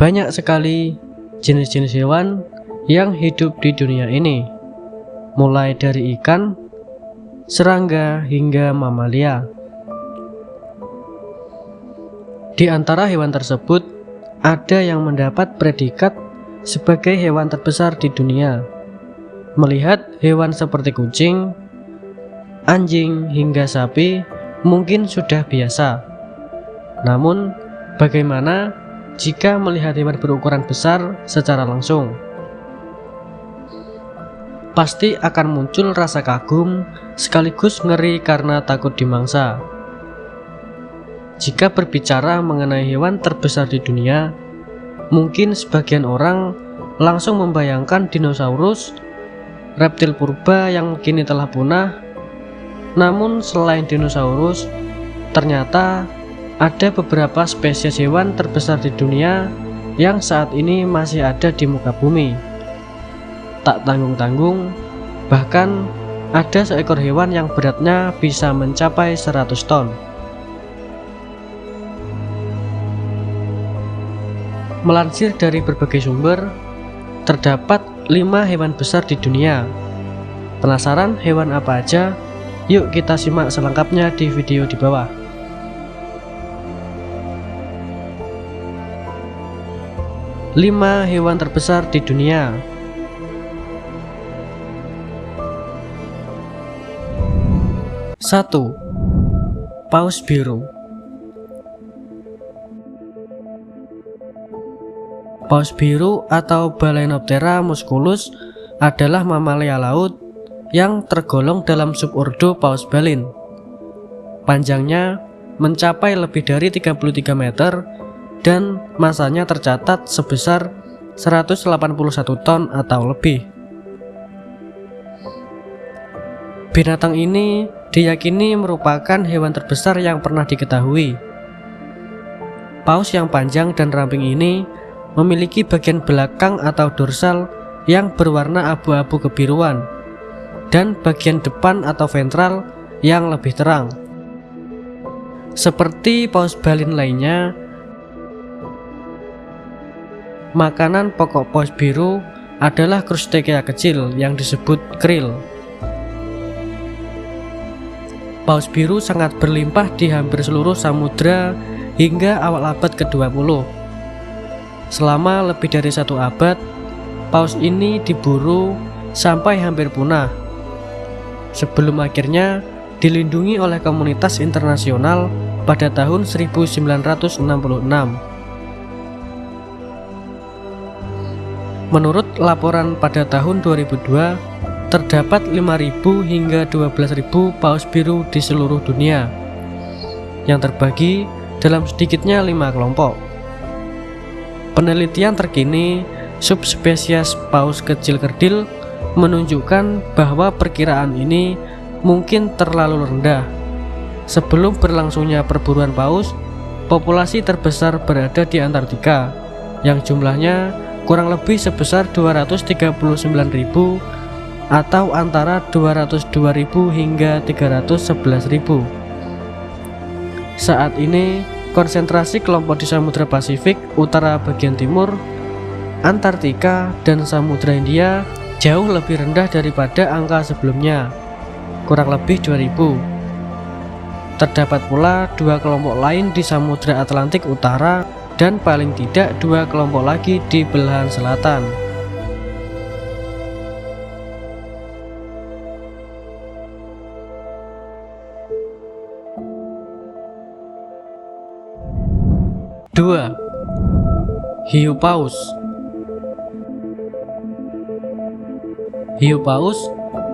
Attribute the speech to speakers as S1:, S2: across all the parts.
S1: Banyak sekali jenis-jenis hewan yang hidup di dunia ini, mulai dari ikan, serangga, hingga mamalia. Di antara hewan tersebut, ada yang mendapat predikat sebagai hewan terbesar di dunia. Melihat hewan seperti kucing, anjing, hingga sapi mungkin sudah biasa. Namun, bagaimana jika melihat hewan berukuran besar secara langsung? Pasti akan muncul rasa kagum sekaligus ngeri karena takut dimangsa. Jika berbicara mengenai hewan terbesar di dunia, mungkin sebagian orang langsung membayangkan dinosaurus, reptil purba yang kini telah punah. Namun selain dinosaurus, ternyata ada beberapa spesies hewan terbesar di dunia yang saat ini masih ada di muka bumi. Tak tanggung-tanggung, bahkan ada seekor hewan yang beratnya bisa mencapai 100 ton. Melansir dari berbagai sumber, terdapat 5 hewan besar di dunia. Penasaran hewan apa aja? Yuk kita simak selengkapnya di video di bawah. Lima hewan terbesar di dunia. Satu, paus biru. Paus biru atau Balaenoptera musculus adalah mamalia laut yang tergolong dalam subordo Paus balin. Panjangnya mencapai lebih dari 33 meter dan masanya tercatat sebesar 181 ton atau lebih. Binatang ini diyakini merupakan hewan terbesar yang pernah diketahui. Paus yang panjang dan ramping ini memiliki bagian belakang atau dorsal yang berwarna abu-abu kebiruan dan bagian depan atau ventral yang lebih terang. Seperti paus balin lainnya, makanan pokok paus biru adalah krustakea kecil yang disebut krill. Paus biru sangat berlimpah di hampir seluruh samudra hingga awal abad ke-20. Selama lebih dari 1 abad, paus ini diburu sampai hampir punah, sebelum akhirnya dilindungi oleh komunitas internasional pada tahun 1966. Menurut laporan pada tahun 2002, terdapat 5.000 hingga 12.000 paus biru di seluruh dunia, yang terbagi dalam sedikitnya 5 kelompok. Penelitian terkini subspesies paus kecil kerdil menunjukkan bahwa perkiraan ini mungkin terlalu rendah. Sebelum berlangsungnya perburuan paus, populasi terbesar berada di Antartika, yang jumlahnya kurang lebih sebesar 239.000 atau antara 202.000 hingga 311.000. Saat ini konsentrasi kelompok di Samudra Pasifik utara bagian timur, Antartika, dan Samudra Hindia jauh lebih rendah daripada angka sebelumnya, kurang lebih 2.000. Terdapat pula 2 kelompok lain di Samudra Atlantik Utara dan paling tidak 2 kelompok lagi di belahan selatan. Dua, hiu paus. Hiu paus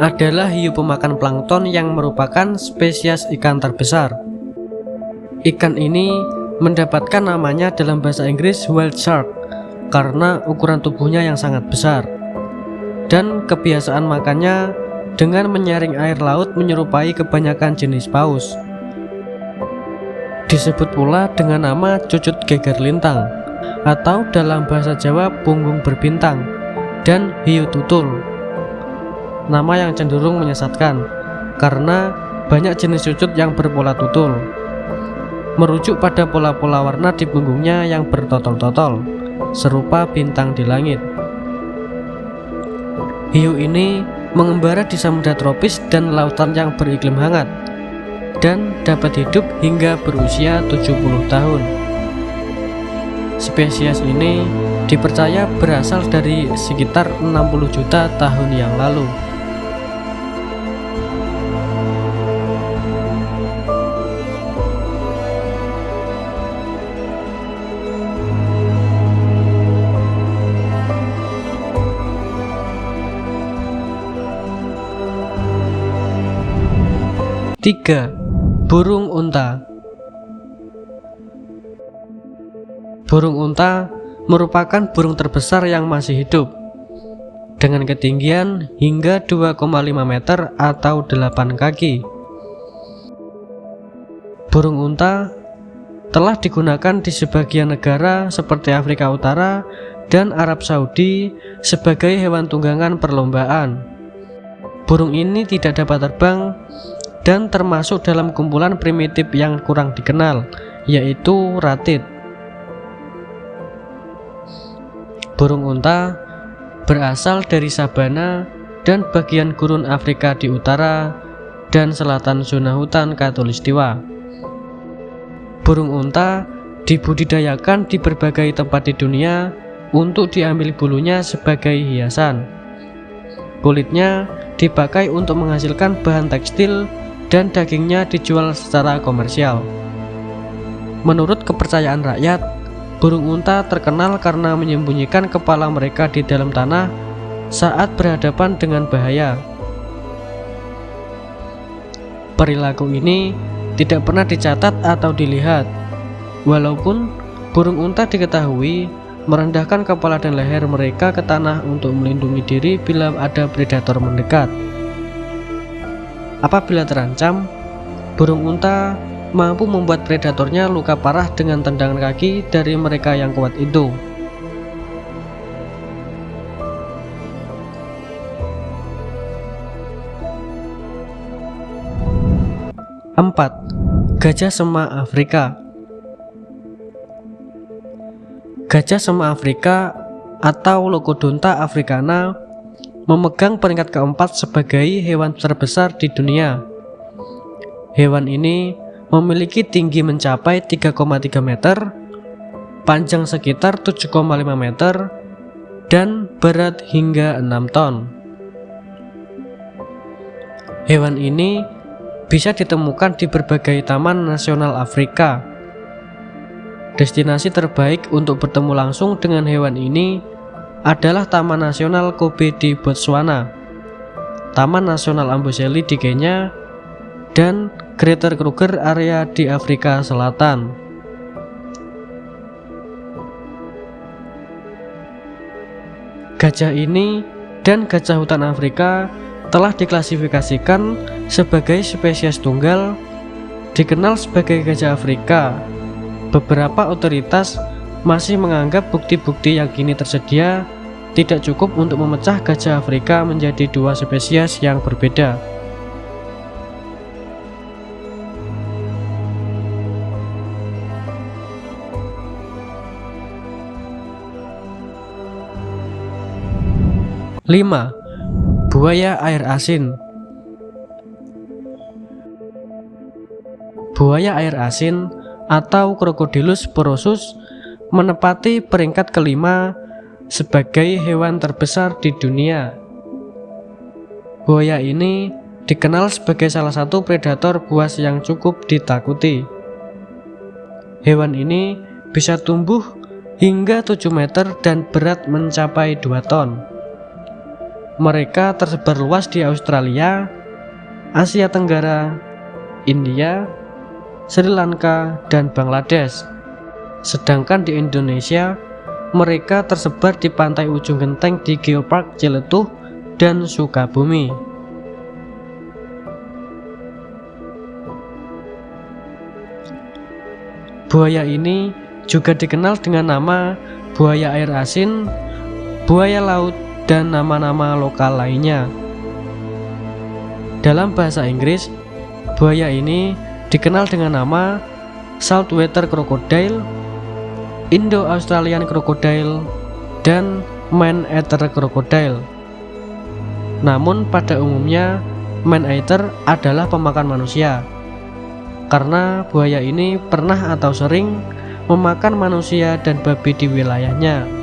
S1: adalah hiu pemakan plankton yang merupakan spesies ikan terbesar. Ikan ini mendapatkan namanya dalam bahasa Inggris whale shark karena ukuran tubuhnya yang sangat besar, dan kebiasaan makannya dengan menyaring air laut menyerupai kebanyakan jenis paus. Disebut pula dengan nama cucut geger lintang, atau dalam bahasa Jawa punggung berbintang, dan hiu tutul. Nama yang cenderung menyesatkan karena banyak jenis cucut yang berpola tutul, merujuk pada pola-pola warna di punggungnya yang bertotol-totol. serupa bintang di langit. Hiu ini mengembara di samudra tropis dan lautan yang beriklim hangat dan dapat hidup hingga berusia 70 tahun. Spesies ini dipercaya berasal dari sekitar 60 juta tahun yang lalu. Tiga, burung unta. Burung unta merupakan burung terbesar yang masih hidup, dengan ketinggian hingga 2,5 meter atau 8 kaki. Burung unta telah digunakan di sebagian negara seperti Afrika Utara dan Arab Saudi sebagai hewan tunggangan perlombaan. Burung ini tidak dapat terbang dan termasuk dalam kumpulan primitif yang kurang dikenal, yaitu ratid. Burung unta berasal dari sabana dan bagian gurun Afrika di utara dan selatan zona hutan Khatulistiwa. Burung unta dibudidayakan di berbagai tempat di dunia untuk diambil bulunya sebagai hiasan. Kulitnya dipakai untuk menghasilkan bahan tekstil dan dagingnya dijual secara komersial. Menurut kepercayaan rakyat, burung unta terkenal karena menyembunyikan kepala mereka di dalam tanah saat berhadapan dengan bahaya. Perilaku ini tidak pernah dicatat atau dilihat, walaupun burung unta diketahui merendahkan kepala dan leher mereka ke tanah untuk melindungi diri bila ada predator mendekat. Apabila terancam, burung unta mampu membuat predatornya luka parah dengan tendangan kaki dari mereka yang kuat itu. 4. Gajah sema Afrika. Gajah sema Afrika atau Locodonta africana memegang peringkat keempat sebagai hewan terbesar di dunia. Hewan ini memiliki tinggi mencapai 3,3 meter, panjang sekitar 7,5 meter, dan berat hingga 6 ton. Hewan ini bisa ditemukan di berbagai taman nasional Afrika. Destinasi terbaik untuk bertemu langsung dengan hewan ini adalah Taman Nasional Kobe di Botswana, Taman Nasional Amboseli di Kenya, dan Greater Kruger area di Afrika Selatan. Gajah ini dan gajah hutan Afrika telah diklasifikasikan sebagai spesies tunggal, dikenal sebagai gajah Afrika. Beberapa otoritas masih menganggap bukti-bukti yang kini tersedia tidak cukup untuk memecah gajah Afrika menjadi dua spesies yang berbeda. Lima, buaya air asin. Buaya air asin atau Crocodylus porosus menempati peringkat kelima sebagai hewan terbesar di dunia. Buaya ini dikenal sebagai salah satu predator buas yang cukup ditakuti. Hewan ini bisa tumbuh hingga 7 meter dan berat mencapai 2 ton. Mereka tersebar luas di Australia, Asia Tenggara, India, Sri Lanka, dan Bangladesh. Sedangkan di Indonesia, mereka tersebar di pantai ujung genteng di Geopark Ciletuh dan Sukabumi. Buaya ini juga dikenal dengan nama buaya air asin, buaya laut, dan nama-nama lokal lainnya. Dalam bahasa Inggris, buaya ini dikenal dengan nama saltwater crocodile, Indo-Australian crocodile, dan man-eater crocodile. Namun pada umumnya man-eater adalah pemakan manusia, karena buaya ini pernah atau sering memakan manusia dan babi di wilayahnya.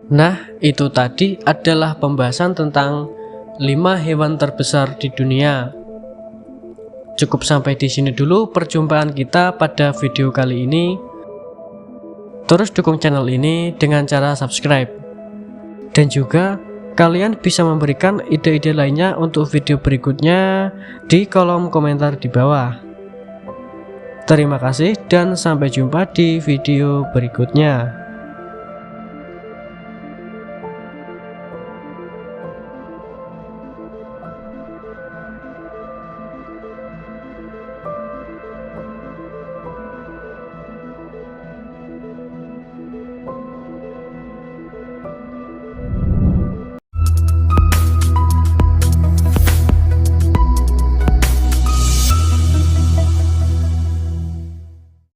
S1: Nah, itu tadi adalah pembahasan tentang 5 hewan terbesar di dunia. Cukup sampai di sini dulu perjumpaan kita pada video kali ini. Terus dukung channel ini dengan cara subscribe. Dan juga kalian bisa memberikan ide-ide lainnya untuk video berikutnya di kolom komentar di bawah. Terima kasih dan sampai jumpa di video berikutnya.